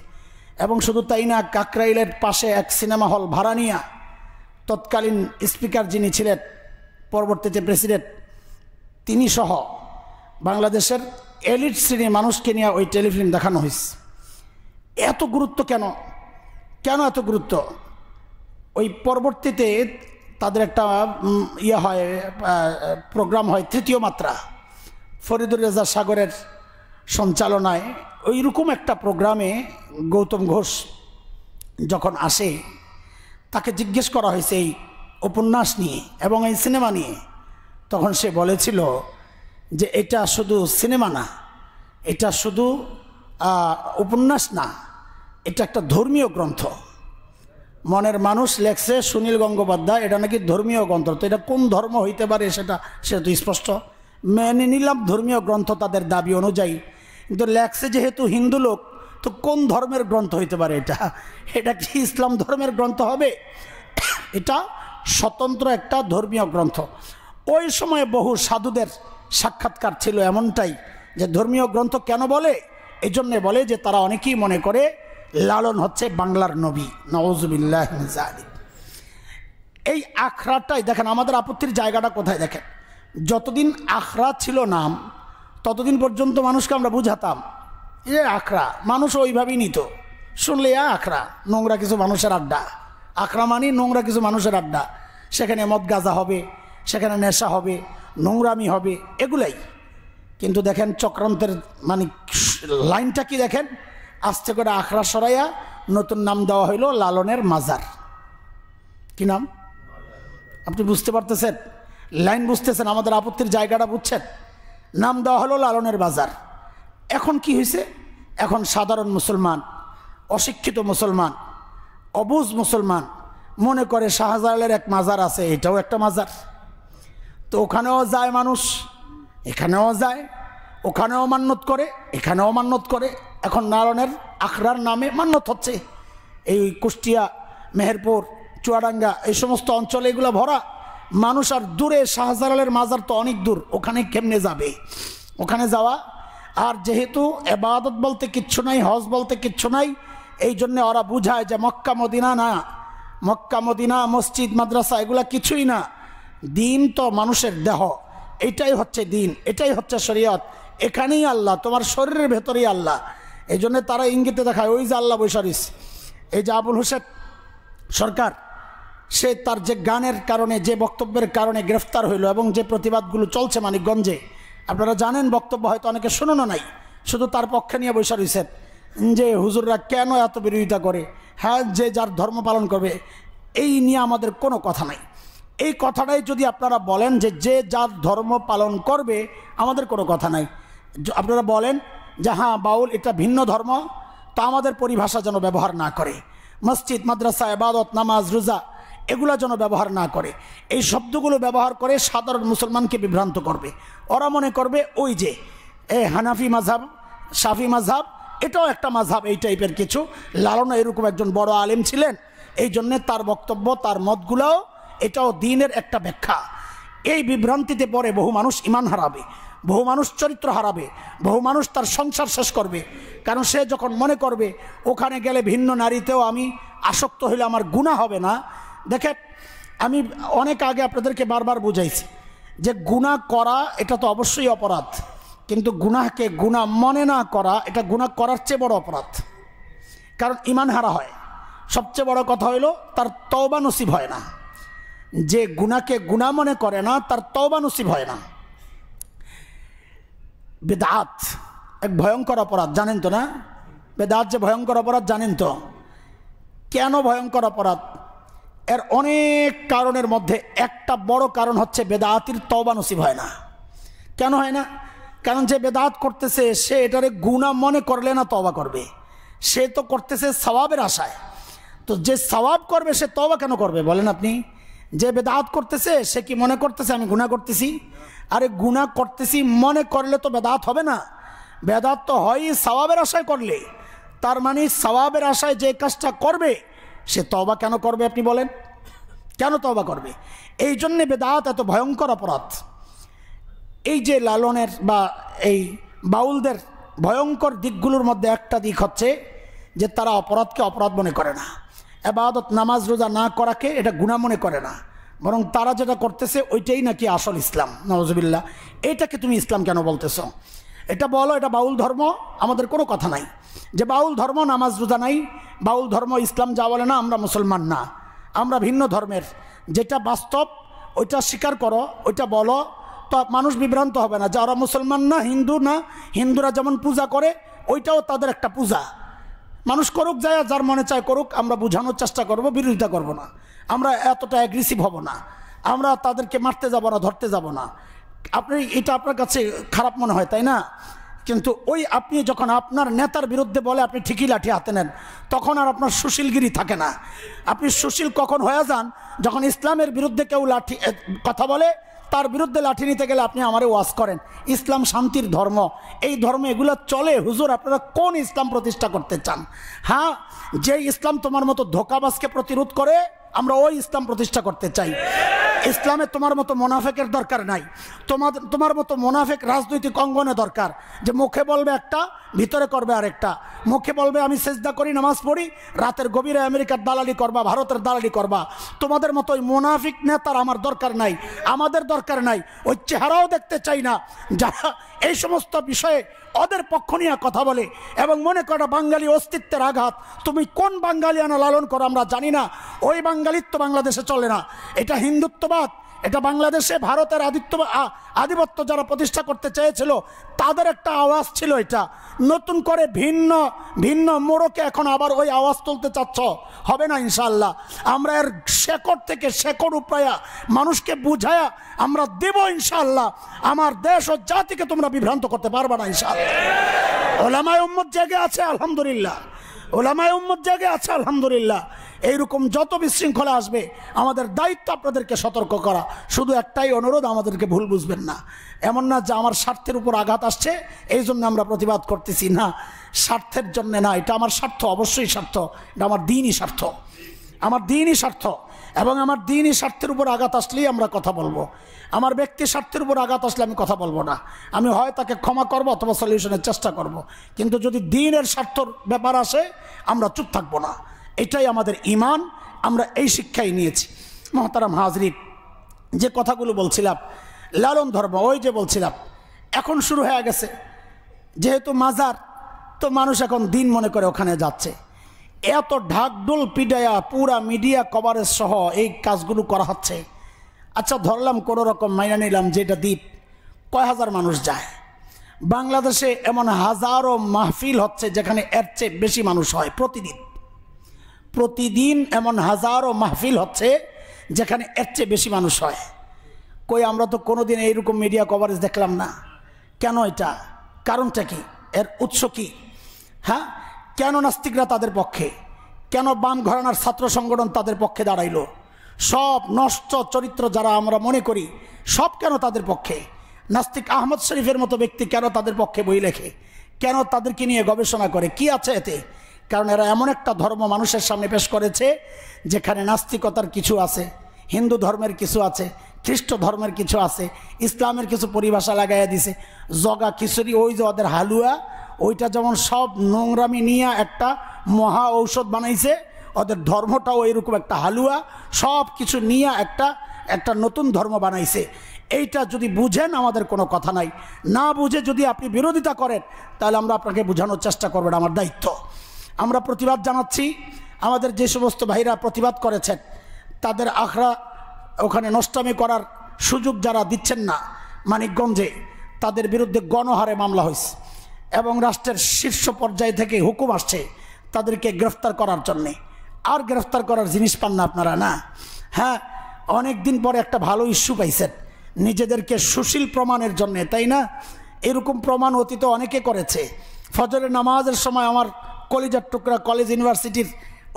এবং শুধু তাই না, কাকরাইলের পাশে এক সিনেমা হল ভাড়া নিয়ে তৎকালীন স্পিকার যিনি ছিলেন, পরবর্তীতে প্রেসিডেন্ট, তিনি সহ বাংলাদেশের এলিট শ্রেণীর মানুষকে নিয়ে ওই টেলিফিল্ম দেখানো হয়েছে। এত গুরুত্ব কেন? কেন এত গুরুত্ব? ওই পরবর্তীতে তাদের একটা হয়, প্রোগ্রাম হয় তৃতীয় মাত্রা, ফরিদুর রেজা সাগরের সঞ্চালনায়। ওইরকম একটা প্রোগ্রামে গৌতম ঘোষ যখন আসে, তাকে জিজ্ঞেস করা হয়েছে এই উপন্যাস নিয়ে এবং এই সিনেমা নিয়ে। তখন সে বলেছিল যে এটা শুধু সিনেমা না, এটা শুধু উপন্যাস না, এটা একটা ধর্মীয় গ্রন্থ। মনের মানুষ লেখছে সুনীল গঙ্গোপাধ্যায়, এটা নাকি ধর্মীয় গ্রন্থ। তো এটা কোন ধর্ম হইতে পারে সেটা তো স্পষ্ট। মেনে নিলাম ধর্মীয় গ্রন্থ তাদের দাবি অনুযায়ী, কিন্তু লেখছে যেহেতু হিন্দু লোক, তো কোন ধর্মের গ্রন্থ হইতে পারে এটা? এটা কি ইসলাম ধর্মের গ্রন্থ হবে? এটা স্বতন্ত্র একটা ধর্মীয় গ্রন্থ। ওই সময়ে বহু সাধুদের সাক্ষাৎকার ছিল এমনটাই, যে ধর্মীয় গ্রন্থ কেন বলে? এই জন্যে বলে যে তারা অনেকেই মনে করে লালন হচ্ছে বাংলার নবী। নাউজুবিল্লাহ মিন যালিক। এই আখড়াটাই দেখেন, আমাদের আপত্তির জায়গাটা কোথায় দেখেন। যতদিন আখড়া ছিল নাম, ততদিন পর্যন্ত মানুষকে আমরা বুঝাতাম যে আখড়া, মানুষ ওইভাবেই নিত। শুনলে আখড়া, নোংরা কিছু মানুষের আড্ডা। আখড়া মানে নোংরা কিছু মানুষের আড্ডা, সেখানে মদ গাঁজা হবে, সেখানে নেশা হবে, নোংরামি হবে, এগুলাই। কিন্তু দেখেন চক্রান্তের মানে লাইনটা কি দেখেন, আস্তে করে আখড়া সরাইয়া নতুন নাম দেওয়া হইল লালনের মাজার। কি নাম? আপনি বুঝতে পারতেছেন? লাইন বুঝতেছেন? আমাদের আপত্তির জায়গাটা বুঝছেন? নাম দেওয়া হলো লালনের বাজার। এখন কি হয়েছে? এখন সাধারণ মুসলমান, অশিক্ষিত মুসলমান, অবুঝ মুসলমান মনে করে শাহজালালের এক মাজার আছে, এটাও একটা মাজার। তো ওখানেও যায় মানুষ, এখানেও যায়, ওখানেও মান্যত করে, এখানেও মান্যত করে। এখন লালনের আখড়ার নামে মান্যত হচ্ছে। এই কুষ্টিয়া, মেহেরপুর, চুয়াডাঙ্গা এই সমস্ত অঞ্চলে এগুলো ভরা মানুষ। আর দূরে শাহজালালের মাজার তো অনেক দূর, ওখানে কেমনে যাবে? ওখানে যাওয়া। আর যেহেতু এবাদত বলতে কিচ্ছু নাই, হজ বলতে কিচ্ছু নাই, এই জন্য ওরা বুঝায় যে মক্কা মদিনা না, মক্কা মদিনা, মসজিদ, মাদ্রাসা এগুলা কিছুই না। দিন তো মানুষের দেহ, এটাই হচ্ছে দিন, এটাই হচ্ছে শরীয়ত, এখানেই আল্লাহ, তোমার শরীরের ভেতরেই আল্লাহ। এই জন্য তারা ইঙ্গিতে দেখায় ওই যে আল্লাহ বৈশারিস। এই যে আবুল হোসেন সরকার, সে তার যে গানের কারণে, যে বক্তব্যের কারণে গ্রেফতার হইল এবং যে প্রতিবাদগুলো চলছে মানিকগঞ্জে, আপনারা জানেন, বক্তব্য হয়তো অনেকে শুনুনও নাই, শুধু তার পক্ষে নিয়ে বৈশা রয়েছেন যে হুজুররা কেন এত বিরোধিতা করে। হ্যাঁ, যে যার ধর্ম পালন করবে, এই নিয়ে আমাদের কোনো কথা নাই। এই কথাটাই যদি আপনারা বলেন যে যে যার ধর্ম পালন করবে, আমাদের কোনো কথা নাই। আপনারা বলেন যে হ্যাঁ বাউল এটা ভিন্ন ধর্ম, তো আমাদের পরিভাষা যেন ব্যবহার না করে। মসজিদ, মাদ্রাসা, ইবাদত, নামাজ, রোজা এগুলো যেন ব্যবহার না করে। এই শব্দগুলো ব্যবহার করে সাধারণ মুসলমানকে বিভ্রান্ত করবে। ওরা মনে করবে ওই যে হানাফি মাযহাব, শাফি মাযহাব, এটাও একটা মাযহাব, এই টাইপের কিছু। লালন এরকম একজন বড় আলেম ছিলেন, এই জন্যে তার বক্তব্য, তার মতগুলোও এটাও দ্বীনের একটা ব্যাখ্যা। এই বিভ্রান্তিতে পরে বহু মানুষ ঈমান হারাবে, বহু মানুষ চরিত্র হারাবে, বহু মানুষ তার সংসার শেষ করবে। কারণ সে যখন মনে করবে ওখানে গেলে ভিন্ন নারীতেও আমি আসক্ত হইলে আমার গুনাহ হবে না। দেখেন, আমি অনেক আগে আপনাদেরকে বারবার বুঝাইছি যে গুনাহ করা এটা তো অবশ্যই অপরাধ, কিন্তু গুনাহকে গুনাহ মনে না করা এটা গুনাহ করার চেয়ে বড় অপরাধ। কারণ ঈমান হারা হয়। সবচেয়ে বড় কথা হইল তার তওবা নসিব হয় না। যে গুনাহকে গুনাহ মনে করে না, তার তওবা নসিব হয় না। বেদাত এক ভয়ঙ্কর অপরাধ, জানেন তো না? বেদাত যে ভয়ঙ্কর অপরাধ জানেন তো? কেন ভয়ঙ্কর অপরাধ? এর অনেক কারণের মধ্যে একটা বড় কারণ হচ্ছে বেদাতির তওবা নসিব হয় না। কেন হয় না? কারণ যে বেদাত করতেছে সে এটারে গুনাহ মনে করলে না তওবা করবে, সে তো করতেছে সওয়াবের আশায়। তো যে সওয়াব করবে সে তওবা কেন করবে বলেন আপনি? যে বেদাত করতেছে সে কি মনে করতেছে আমি গুনাহ করতেছি? আরে গুনাহ করতেছি মনে করলে তো বেদাত হবে না। বেদাত তো হয় সওয়াবের আশায় করলে। তার মানে সওয়াবের আশায় যে কাজটা করবে সে তওবা কেন করবে আপনি বলেন? কেন তওবা করবে? এই জন্যে বেদাত এত ভয়ঙ্কর অপরাধ। এই যে লালনের বা এই বাউলদের ভয়ঙ্কর দিকগুলোর মধ্যে একটা দিক হচ্ছে যে তারা অপরাধকে অপরাধ মনে করে না, ইবাদত নামাজ রোজা না করাকে এটা গুনাহ মনে করে না, বরং তারা যেটা করতেছে ওইটাই নাকি আসল ইসলাম। নাউজুবিল্লাহ। এইটাকে তুমি ইসলাম কেন বলতেছো? এটা বলো এটা বাউল ধর্ম, আমাদের কোনো কথা নাই যে বাউল ধর্ম, নামাজ রোজা নাই, বাউল ধর্ম ইসলাম যা বলে না, আমরা মুসলমান না, আমরা ভিন্ন ধর্মের। যেটা বাস্তব ওইটা স্বীকার করো, ওইটা বলো, তো মানুষ বিভ্রান্ত হবে না। যারা মুসলমান না, হিন্দু না, হিন্দুরা যেমন পূজা করে ওইটাও তাদের একটা পূজা। মানুষ করুক, যায় যার মনে চায় করুক, আমরা বোঝানোর চেষ্টা করব, বিরোধিতা করব না, আমরা এতটা অ্যাগ্রেসিভ হব না, আমরা তাদেরকে মারতে যাব না, ধরতে যাব না। আপনি এটা আপনার কাছে খারাপ মনে হয়, তাই না? কিন্তু ওই আপনি যখন আপনার নেতার বিরুদ্ধে বলে আপনি ঠিকই লাঠি হাতে নেন, তখন আর আপনার সুশীলগিরি থাকে না। আপনি সুশীল কখন হয়ে যান? যখন ইসলামের বিরুদ্ধে কেউ লাঠি কথা বলে, তার বিরুদ্ধে লাঠি নিতে গেলে আপনি আমারে ওয়াজ করেন। ইসলাম শান্তির ধর্ম, এই ধর্মে এগুলো চলে। হুজুর আপনারা কোন ইসলাম প্রতিষ্ঠা করতে চান? হ্যাঁ, যে ইসলাম তোমার মতো ধোঁকাবাজকে প্রতিরোধ করে, আমরা ওই ইসলাম প্রতিষ্ঠা করতে চাই। ইসলামে তোমার মতো মোনাফেকের দরকার নাই, তোমার মতো মোনাফেক রাজনৈতিক অঙ্গনে দরকার, যে মুখে বলবে একটা, ভিতরে করবে আরেকটা। মুখে বলবে আমি সেজদা করি, নামাজ পড়ি, রাতের গভীরে আমেরিকার দালালি করবা, ভারতের দালালি করবা। তোমাদের মতো ওই মোনাফিক নেতার আমার দরকার নাই, আমাদের দরকার নাই। ওই চেহারাও দেখতে চাই না যারা এই সমস্ত বিষয়ে ওদের পক্ষ নিয়ে কথা বলে এবং মনে করা বাঙালি অস্তিত্বের আঘাত। তুমি কোন বাঙালিয়ানা লালন করো আমরা জানি না, ওই বাঙালিত্ব বাংলাদেশে চলে না। এটা হিন্দুত্ববাদ, এটা বাংলাদেশে ভারতের আধিপত্য যারা প্রতিষ্ঠা করতে চেয়েছিল তাদের একটা আওয়াজ ছিল। এটা নতুন করে ভিন্ন ভিন্ন মোড়কে এখন আবার ওই আওয়াজ তুলতে চাচ্ছ, হবে না ইনশাআল্লাহ। আমরা এর শেকড় থেকে শেকড় উপায়া মানুষকে বুঝায়া আমরা দেব ইনশাআল্লাহ। আমার দেশ ও জাতিকে তোমরা বিভ্রান্ত করতে পারবে না ইনশাআল্লাহ। ওলামায়ে উম্মত জেগে আছে আলহামদুলিল্লাহ, ওলামায়ে উম্মত জেগে আছে আলহামদুলিল্লাহ। এইরকম যত বিশৃঙ্খলা আসবে আমাদের দায়িত্ব আপনাদেরকে সতর্ক করা। শুধু একটাই অনুরোধ, আমাদেরকে ভুল বুঝবেন না। এমন না যে আমার স্বার্থের উপর আঘাত আসছে এই জন্য আমরা প্রতিবাদ করতেছি, না, স্বার্থের জন্য না। এটা আমার স্বার্থ, অবশ্যই স্বার্থ, এটা আমার দিনই স্বার্থ, আমার দিনই স্বার্থ। এবং আমার দিনই স্বার্থের উপর আঘাত আসলেই আমরা কথা বলবো। আমার ব্যক্তি স্বার্থের উপর আঘাত আসলে আমি কথা বলবো না। আমি হয় তাকে ক্ষমা করবো অথবা সলিউশনের চেষ্টা করব। কিন্তু যদি দিনের স্বার্থর ব্যাপার আসে আমরা চুপ থাকবো না। এটাই আমাদের ঈমান, আমরা এই শিক্ষাই নিয়েছি। মহতারাম হাজরিন, যে কথাগুলো বলছিলাম লালন ধর্ম, ওই যে বলছিলাম এখন শুরু হয়ে গেছে। যেহেতু মাজার, তো মানুষ এখন দিন মনে করে ওখানে যাচ্ছে। এত ঢাকঢোল পিডায়া পুরা মিডিয়া কভারেজ সহ এই কাজগুলো করা হচ্ছে। আচ্ছা ধরলাম কোনো রকম মাইনা নিলাম যেটা দ্বীপ, কয় হাজার মানুষ যায়। বাংলাদেশে এমন হাজারো মাহফিল হচ্ছে যেখানে এর চেয়ে বেশি মানুষ হয় প্রতিদিন। প্রতিদিন এমন হাজারো মাহফিল হচ্ছে যেখানে এর চেয়ে বেশি মানুষ হয়। কই আমরা তো কোনোদিন এইরকম মিডিয়া কভারেজ দেখলাম না। কেন? এটা কারণটা কি? এর উৎস কি? হ্যাঁ, কেন নাস্তিকরা তাদের পক্ষে? কেন বাম ঘরানার ছাত্র সংগঠন তাদের পক্ষে দাঁড়াইলো? সব নষ্ট চরিত্র যারা আমরা মনে করি সব কেন তাদের পক্ষে? নাস্তিক আহমদ শরীফের মতো ব্যক্তি কেন তাদের পক্ষে বই লেখে? কেন তাদেরকে নিয়ে গবেষণা করে? কি আছে এতে? কারণ এরা এমন একটা ধর্ম মানুষের সামনে পেশ করেছে যেখানে নাস্তিকতার কিছু আছে, হিন্দু ধর্মের কিছু আছে, খ্রিস্ট ধর্মের কিছু আছে, ইসলামের কিছু পরিভাষা লাগাইয়া দিছে। জগা খিচুড়ি, ওই যে ওদের হালুয়া, ওইটা যেমন সব নোংরামি নিয়ে একটা মহা ঔষধ বানাইছে, ওদের ধর্মটাও এরকম একটা হালুয়া, সব কিছু নিয়ে একটা নতুন ধর্ম বানাইছে। এইটা যদি বুঝেন আমাদের কোনো কথা নাই, না বুঝে যদি আপনি বিরোধিতা করেন তাহলে আমরা আপনাকে বোঝানোর চেষ্টা করবেন, আমার দায়িত্ব। আমরা প্রতিবাদ জানাচ্ছি। আমাদের যে সমস্ত ভাইরা প্রতিবাদ করেছেন তাদের আখড়া ওখানে নষ্টামি করার সুযোগ যারা দিচ্ছেন না মানিকগঞ্জে, তাদের বিরুদ্ধে গণহারে মামলা হয়েছে এবং রাষ্ট্রের শীর্ষ পর্যায় থেকে হুকুম আসছে তাদেরকে গ্রেফতার করার জন্যে। আর গ্রেফতার করার জিনিস পান না আপনারা, না? হ্যাঁ, অনেক দিন পরে একটা ভালো ইস্যু পাইছেন নিজেদেরকে সুশীল প্রমাণের জন্যে, তাই না? এরকম প্রমাণ অতীতে অনেকে করেছে। ফজরের নামাজের সময় আমার কলেজের টুকরা কলেজ ইউনিভার্সিটির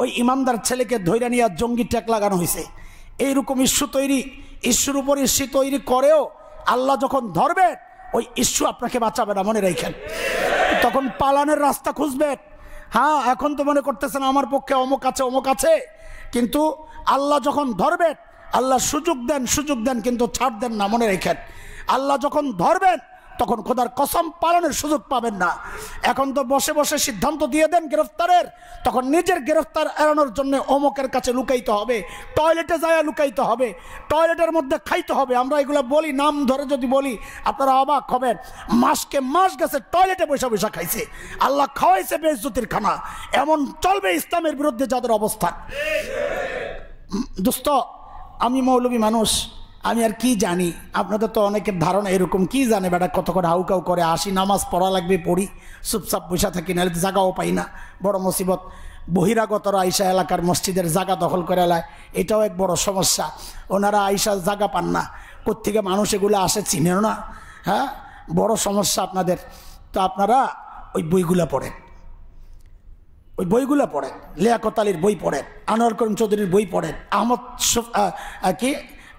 ওই ইমানদার ছেলেকে ধৈর্য নিয়ে জঙ্গি ট্যাগ লাগানো হয়েছে। এইরকম ইস্যুর উপর ইস্যু তৈরি করেও আল্লাহ যখন ধরবে ওই ইস্যু আপনাকে বাঁচাবে না, মনে রাখেন। তখন পালানের রাস্তা খুঁজবেন। হ্যাঁ, এখন তো মনে করতেছেন আমার পক্ষে অমুক আছে, কিন্তু আল্লাহ যখন ধরবেন, আল্লাহ সুযোগ দেন কিন্তু ছাড় দেন না, মনে রাখেন। আল্লাহ যখন ধরবেন তখন খোদার কসম পালনের সুযোগ পাবেন না। এখন তো বসে বসে সিদ্ধান্ত দিয়ে দেন গ্রেফতারের, তখন নিজের গ্রেফতার এড়ানোর জন্য অমুকের কাছে লুকাইতে হবে, টয়লেটে যায় লুকাইতে হবে, টয়লেটের মধ্যে খাইতে হবে। আমরা এগুলো বলি, নাম ধরে যদি বলি আপনারা অবাক হবেন। মাসকে মাস গেছে টয়লেটে বসে বসে খাইছে, আল্লাহ খাওয়াইছে বেইজ্জতির খানা। এমন চলবে ইসলামের বিরুদ্ধে যাদের অবস্থান। দোস্ত, আমি মৌলবী মানুষ, আমি আর কি জানি? আপনাদের তো অনেকের ধারণা এরকম, কি জানে বেটা কত করে হাউকাউ করে আসি, নামাজ পড়া লাগবে পড়ি, চুপচাপ বসে থাকি, নাহলে জায়গাও পাই না, বড় মুসিবত। বহিরাগতরা আইসা এলাকার মসজিদের জায়গা দখল করে এলায়, এটাও এক বড় সমস্যা। ওনারা আইসা জায়গা পান না, কোত্থেকে মানুষ এগুলো আসে চিনেও না। হ্যাঁ, বড় সমস্যা আপনাদের। তো আপনারা ওই বইগুলো পড়েন, ওই বইগুলো পড়েন, লিয়াকত আলীর বই পড়েন, আনোয়ার করিম চৌধুরীর বই পড়েন,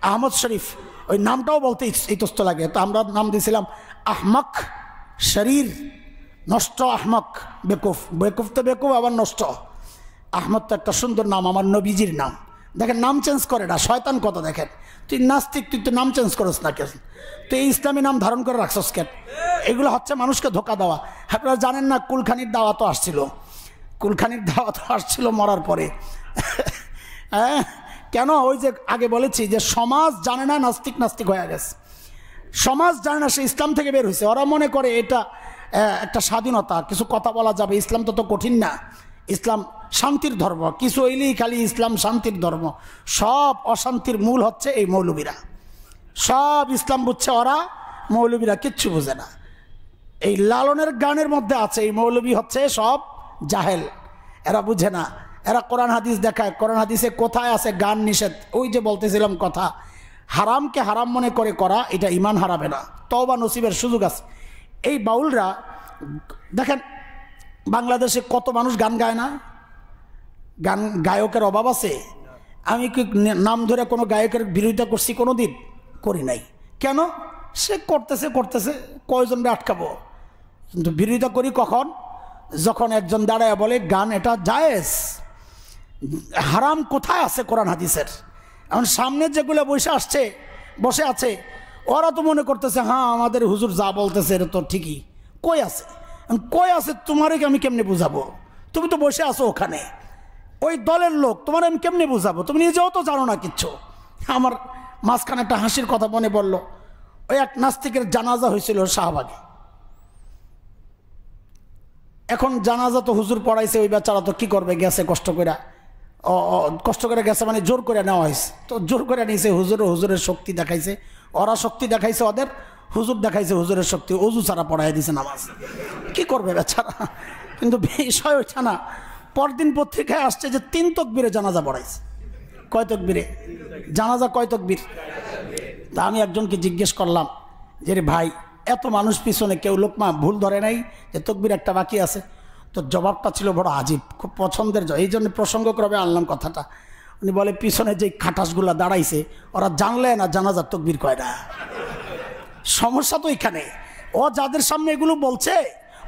আহমদ শরীফ, ওই নামটাও বলতে ইতস্ত লাগে। তো আমরা নাম দিয়েছিলাম আহমক শরীর, নষ্ট আহমক, বেকুফ। বেকুফ তো বেকুফ, আবার নষ্ট। আহমদ তো একটা সুন্দর নাম, আমার নবীজির নাম। দেখেন নাম চেঞ্জ করে না, শয়তান কত। দেখেন তুই নাস্তিক, তুই তো নাম চেঞ্জ করস না কেন? তুই ইসলামী নাম ধারণ করে রাখছস কেন? এগুলো হচ্ছে মানুষকে ধোকা দেওয়া। আপনারা জানেন না, কুলখানির দাওয়াতও আসছিল, কুলখানির দাওয়াতও আসছিল মরার পরে। হ্যাঁ, কেন? ওই যে আগে বলেছি যে সমাজ জানে না, নাস্তিক নাস্তিক হয়ে গেছে। সমাজ জানে না, সে ইসলাম থেকে বের হয়েছে। ওরা মনে করে এটা একটা স্বাধীনতা, কিছু কথা বলা যাবে। ইসলাম তো কঠিন না, ইসলাম শান্তির ধর্ম। কিছু হইলেই খালি ইসলাম শান্তির ধর্ম। সব অশান্তির মূল হচ্ছে এই মৌলবীরা। সব ইসলাম বুঝছে ওরা, মৌলবীরা কিচ্ছু বুঝে না। এই লালনের গানের মধ্যে আছে, এই মৌলবী হচ্ছে সব জাহেল, এরা বুঝে না। এরা কোরআন হাদিস দেখায়, কোরআন হাদিসে কোথায় আছে গান নিষেধ? ওই যে বলতেছিলাম কথা, হারামকে হারাম মনে করে করা, এটা ইমান হারাবে না, তওবা নসিবের সুযোগ আছে। এই বাউলরা দেখেন, বাংলাদেশে কত মানুষ গান গায় না? গান গায়কের অভাব আছে? আমি কি নাম ধরে কোনো গায়কের বিরোধিতা করছি? কোনো দিন করি নাই। কেন? সে করতেছে করতেছে, কয়জনকে আটকাবো? কিন্তু বিরোধিতা করি কখন? যখন একজন দাঁড়ায় বলে গান এটা জায়েজ। হারাম কোথায় আছে কোরআন হাদিসের? এখন সামনে যেগুলো বসে আছে, ওরা তো মনে করতেছে হ্যাঁ আমাদের হুজুর যা বলতেছে এটা তো ঠিকই। কই আছে? কই আছে? তোমারে আমি কেমনে বুঝাবো? তুমি তো বসে আছো ওখানে, ওই দলের লোক, তোমার আমি কেমনে বুঝাবো? তুমি নিজেও তো জানো না কিচ্ছু। আমার মাঝখানে একটা হাসির কথা মনে পড়লো। ওই এক নাস্তিকের জানাজা হয়েছিল শাহবাগে। এখন জানাজা তো হুজুর পড়াইছে, ওই বেচারা তো কি করবে, গেছে কষ্ট করে গেছে, মানে জোর করে নেওয়া হয়েছে। তো জোর করে নিয়েছে, হুজুরের শক্তি দেখাইছে, ওরা শক্তি দেখাইছে ওদের, হুজুর দেখাইছে হুজুরের শক্তি, অজু ছাড়া পড়াই দিছে নামাজ। কি করবে বেচারা? কিন্তু বিষয় ওইটা না। পরদিন পত্রিকায় আসছে যে 3 তকবীরে জানাজা পড়াইছে। কয় তকবীরে জানাজা? কয় তকবীর? তা আমি একজনকে জিজ্ঞেস করলাম যে রে ভাই, এত মানুষ পিছনে কেউ লোকমা ভুল ধরে নাই যে তকবীর একটা বাকি আছে? তো জবাবটা ছিল বড় আজীব, খুব পছন্দের। এই জন্য প্রসঙ্গক্রমে আনলাম কথাটা। উনি বলে, পিছনে যে খাটাসগুলা দাঁড়াইছে ওরা জানলে না জানাজার তকবীর কয়টা। সমস্যা তো এখানে। ও যাদের সামনে এগুলো বলছে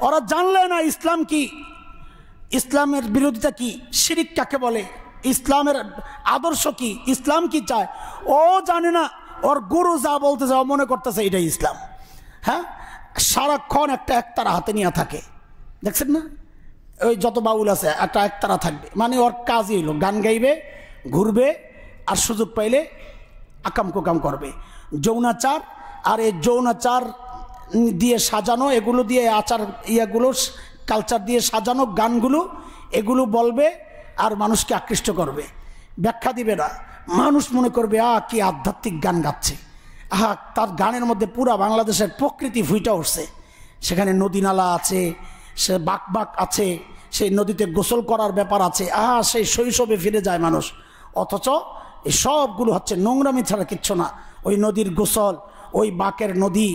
ওরা জানলে না ইসলাম কি, ইসলামের বিরোধিতা কি, শিরিক কাকে বলে, ইসলামের আদর্শ কি, ইসলাম কি চায়, ও জানে না। ওর গুরু যা বলতেছে ও মনে করতেছে এটাই ইসলাম। হ্যাঁ, সারাক্ষণ একটা একতারা হাতে নিয়ে থাকে, দেখছেন না? ওই যত বাউল আছে একটা একতারা থাকবে, মানে ওর কাজই হইল গান গাইবে, ঘুরবে, আর সুযোগ পাইলে আকাম কুকাম করবে। যৌনাচার, আর এই যৌনাচার দিয়ে সাজানো, এগুলো দিয়ে আচার ইয়াগুলো কালচার দিয়ে সাজানো গানগুলো, এগুলো বলবে আর মানুষকে আকৃষ্ট করবে। ব্যাখ্যা দিবে না, মানুষ মনে করবে কি আধ্যাত্মিক গান গাচ্ছে। তার গানের মধ্যে পুরা বাংলাদেশের প্রকৃতি ফুইটা উঠছে। সেখানে নদী নালা আছে, সে বাঁক আছে, সেই নদীতে গোসল করার ব্যাপার আছে। সেই শৈশবে ফিরে যায় মানুষ। অথচ এই সবগুলো হচ্ছে নোংরামি ছাড়া কিচ্ছু না। ওই নদীর গোসল, ওই বাঁকের নদী,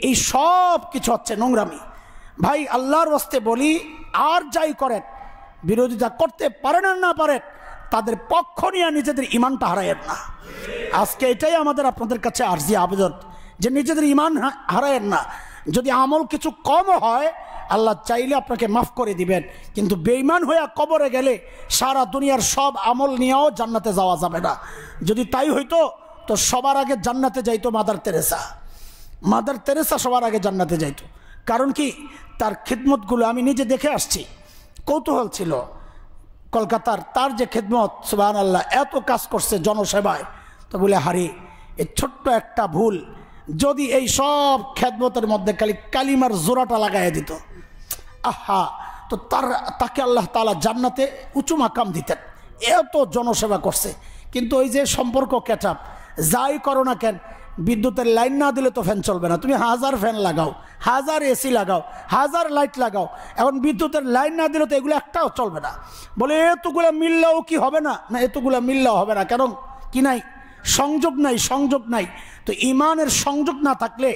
এই সব কিছু হচ্ছে নোংরামি। ভাই আল্লাহর ওয়াস্তে বলি, আর যাই করেন, বিরোধিতা করতে পারেন আর না পারেন, তাদের পক্ষ নিয়ে নিজেদের ইমানটা হারায়েন না। আজকে এটাই আমাদের আপনাদের কাছে আরজি আবেদন, যে নিজেদের ইমান হারায়েন না। যদি আমল কিছু কমও হয়, আল্লাহ চাইলে আপনাকে মাফ করে দিবেন, কিন্তু বেঈমান হয়ে কবরে গেলে সারা দুনিয়ার সব আমল নিয়েও জান্নাতে যাওয়া যাবে না। যদি তাই হইতো তো সবার আগে জান্নাতে যাইতো মাদার তেরেসা। মাদার তেরেসা সবার আগে জান্নাতে যাইতো। কারণ কি, তার খিদমতগুলো আমি নিজে দেখে আসছি, কৌতূহল ছিল কলকাতার তার যে খিদমত, সুবহানাল্লাহ, এত কাজ করছে জনসেবায়। তো বলে হারি, এই ছোট্ট একটা ভুল যদি এই সব খেদমতের মধ্যে খালি কালিমার জোড়াটা লাগাই দিত, আহা, তো তাকে আল্লাহ তাআলা জান্নাতে উঁচু মাকাম দিতেন। এত জনসেবা করছে। কিন্তু ওই যে সম্পর্ক ক্যাটাপ, যাই করো না কেন, বিদ্যুতের লাইন না দিলে তো ফ্যান চলবে না। তুমি 1000 ফ্যান লাগাও, 1000 এসি লাগাও, 1000 লাইট লাগাও, এখন বিদ্যুতের লাইন না দিলে তো এগুলো একটাও চলবে না। বলে এতগুলো মিললেও কি হবে না? না, এতগুলো মিললেও হবে না। কারণ কি নাই? সংযোগ নাই, সংযোগ নাই। তো ইমানের সংযোগ না থাকলে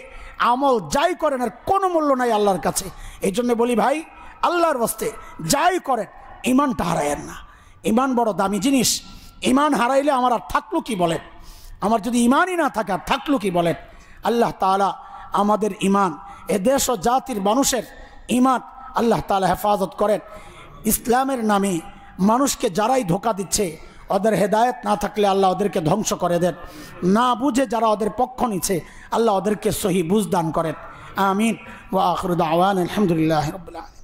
আমল যাই করেন আর কোনো মূল্য নাই আল্লাহর কাছে। এই জন্য বলি ভাই, আল্লাহর ওয়াস্তে যাই করেন ইমানটা হারায়েন না। ইমান বড় দামি জিনিস। ইমান হারাইলে আমার আর থাকলো কি বলেন? আমার যদি ইমানই না থাকে আর থাকলো কি বলেন? আল্লাহ তাআলা আমাদের ইমান, এ দেশ ও জাতির মানুষের ইমান আল্লাহ তাআলা হেফাজত করেন। ইসলামের নামে মানুষকে যারাই ধোঁকা দিচ্ছে, ওদের হেদায়েত না থাকলে আল্লাহ ওদেরকে ধ্বংস করে দেন। না বুঝে যারা ওদের পক্ষ নিচ্ছে, আল্লাহ ওদেরকে সহি বুঝ দান করেন। আমিন। ওয়া আখিরু দাওয়ানা আলহামদুলিল্লাহি রাব্বিল আলামিন।